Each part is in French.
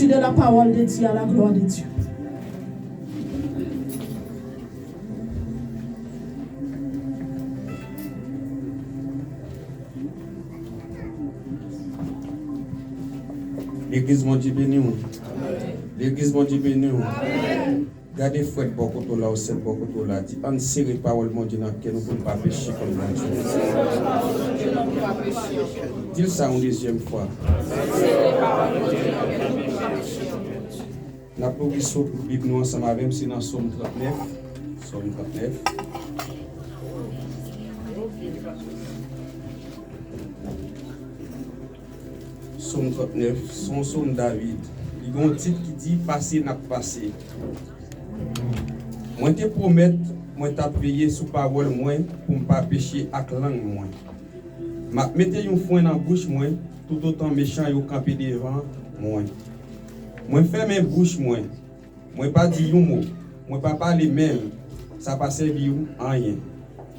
De la parole de Dieu à la gloire de Dieu. L'église mon Dieu béni. L'église mon Dieu béni. Gardez fouette beaucoup de là, c'est beaucoup de là. En série parole mon Dieu, que nous ne pouvons pas pécher comme mon Dieu. Dis ça une deuxième fois. La progression pour la Bible, nous ensemble avec nous dans Somme 39. Somme 39. Somme 39, son Somme David. Il y a un titre qui dit passer n'a pas passé. Moi te promets, moi t'ai payé sous parole moi pour ne pas pécher avec langue moi. M'a mettez un foin dans bouche moi tout autant méchant yo campé devant moi. Moi ferme bouche moi. Moi pas dire un mot. Moi pas parler même. Ça pas servi à rien.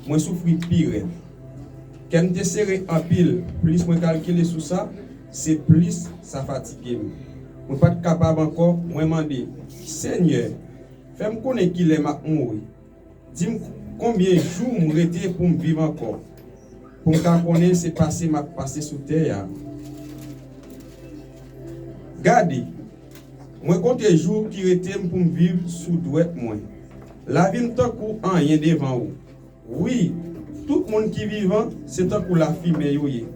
Moi souffrir pire. Quand me serré en pile, plus moi calculer sur ça, c'est plus ça fatigue. Moi pas capable encore, moi demander Seigneur, fais-moi connaître qu'il est mourir. Dis-moi combien de jours je rester pour me vivre encore. Pour me connaître c'est passé m'a passé sous terre. Gardez. Moi compte les jours qui rester pour me vivre sous douette moi. La vie m'tant coup en rien devant vous. Oui, tout le monde qui vivant, c'est tant que la fumée yoye.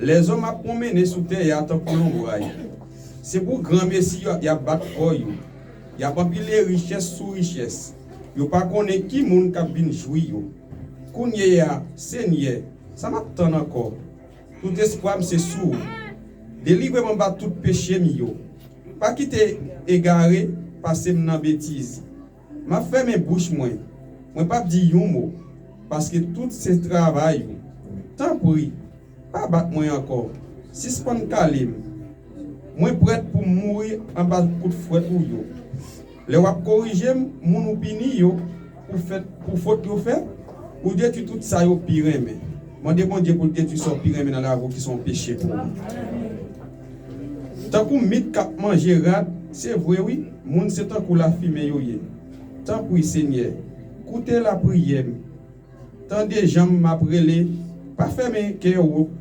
Les hommes a promené sous terre et tant que l'ombre. C'est pour grand messie y a battre pour yo. Y a pas pile richesse sous richesse. Yo pas connaît qui monde qui vinn jouir yo. Kounye ya Seigneur, ça m'attend encore. Tout espoir c'est sourd. Délivre-moi de tout péché mio. Pas quitter égaré passer dans bêtise. M'a fait mes bouches moi. Moi pas dire un mot parce que tout ce travail tant pis pas battre moi encore. Si c'est pas calme. Moi prêt pour mourir en bas de coup de fouet pour yo. Les wap corriger mon opinion yo pour faute yo fait ou détruire tout ça yo pire mais. Moi demande Dieu pour détruire son pire mais dans la vie qui sont péchés pour. Tant qu'on mit cap manger rad, c'est vrai oui, moun c'est tant qu'on la fumée yo yé. Tant pour Seigneur, écoutez la prière. Tant des gens m'appelé, pas fermer que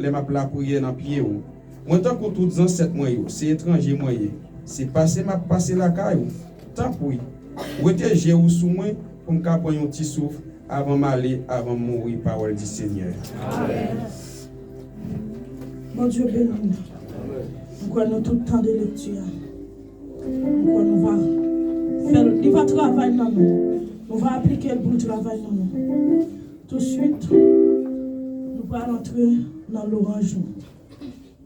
les m'a la prière dans pied ou. Moi tant que tous ancêtres moi yo, c'est étranger moi yé. C'est passé m'a passé la caille. Tant pour protéger ou sous moi pour me prendre un petit souffle avant m'aller avant mourir parole du Seigneur. Amen. Mon Dieu béni. Nous avons tout le temps de lecture. Nous va faire, il va travailler dans nous. Nous va appliquer le bon travail dans nous. Tout de suite, nous allons entrer dans l'orange.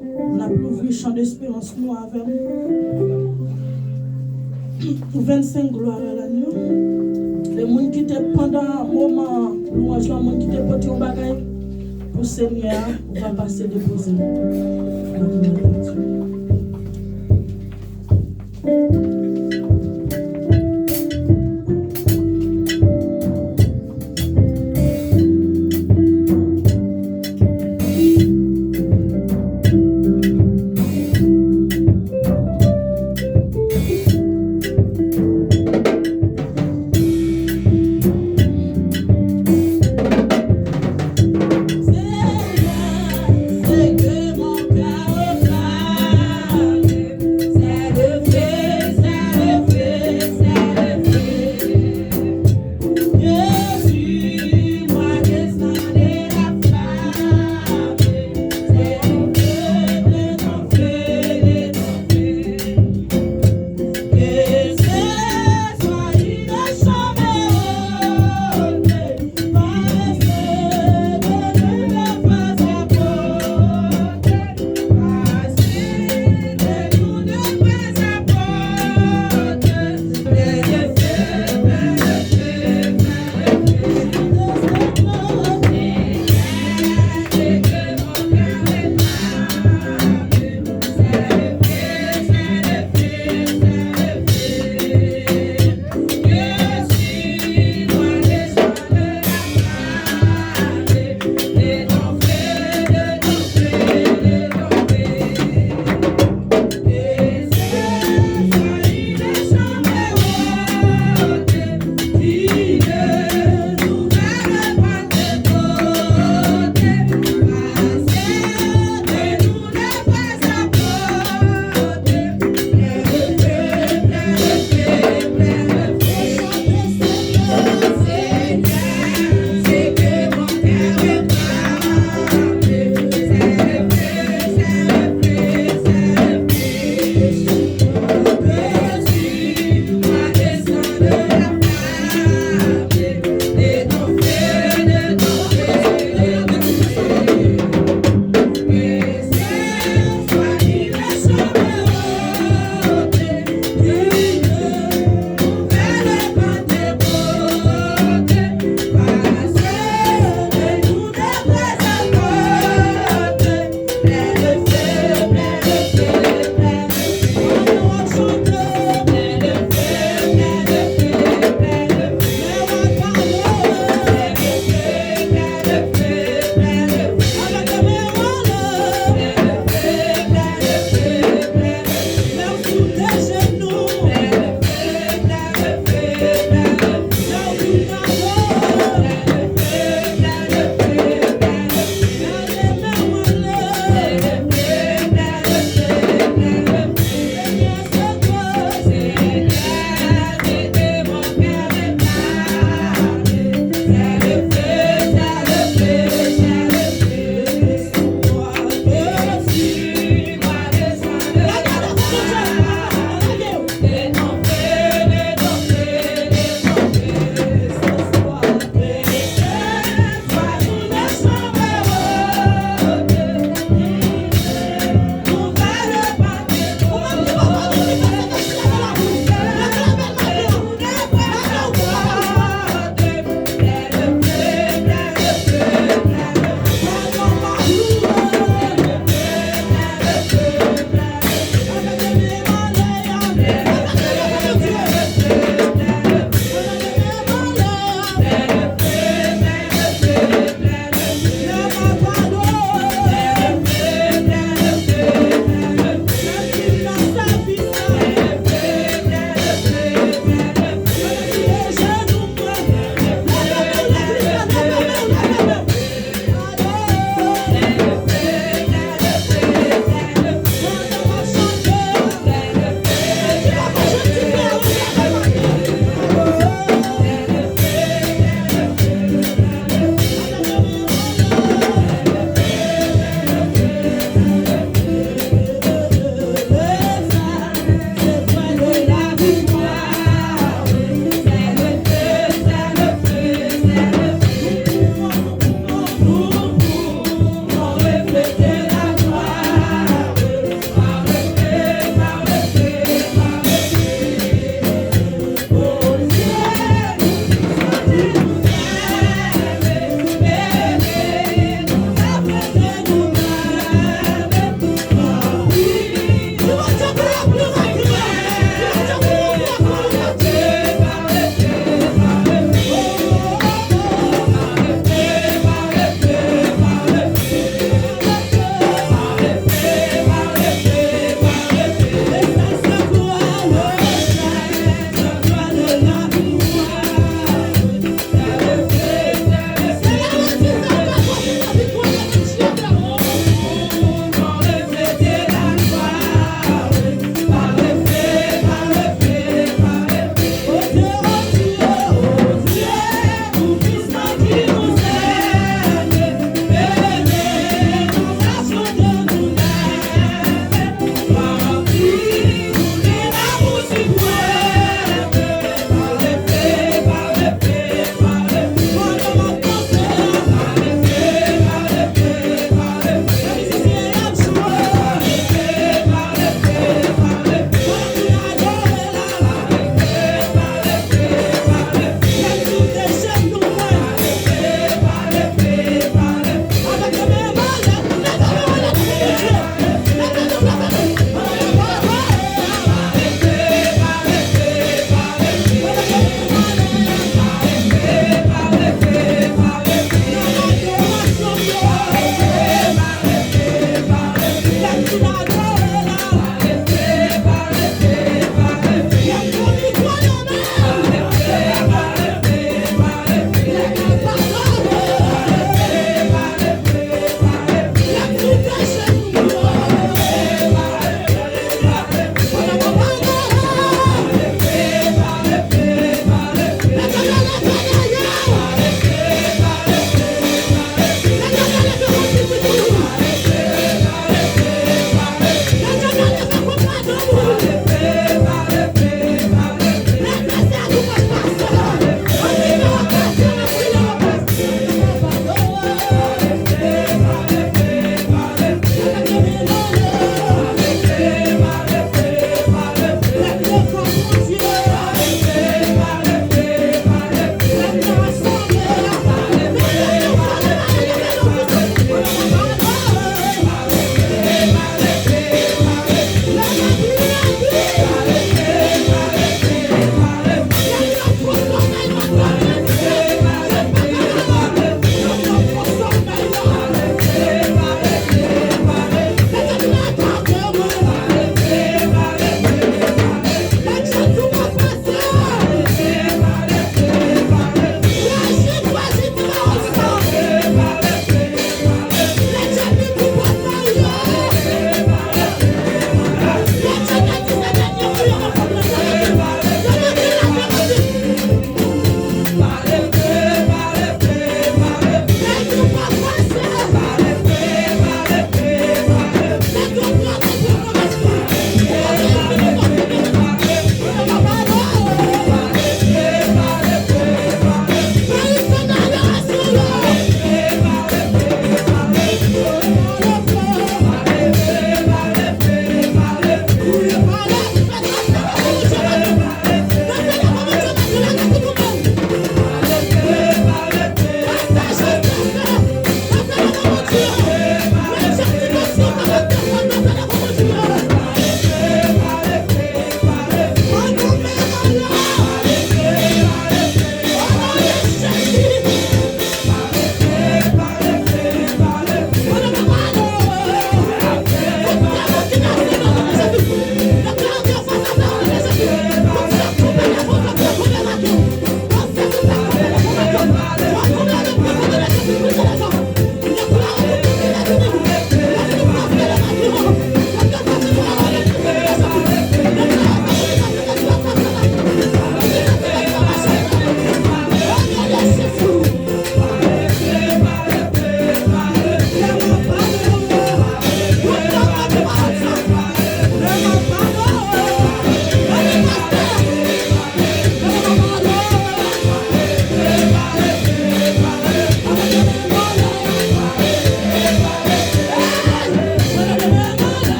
On a ouvert le champ d'espérance nous avec 25 gloires à l'agneau. Les gens qui étaient pendant un moment, l'orange, les gens qui étaient portés au bagage, pour Seigneur, on va passer déposer.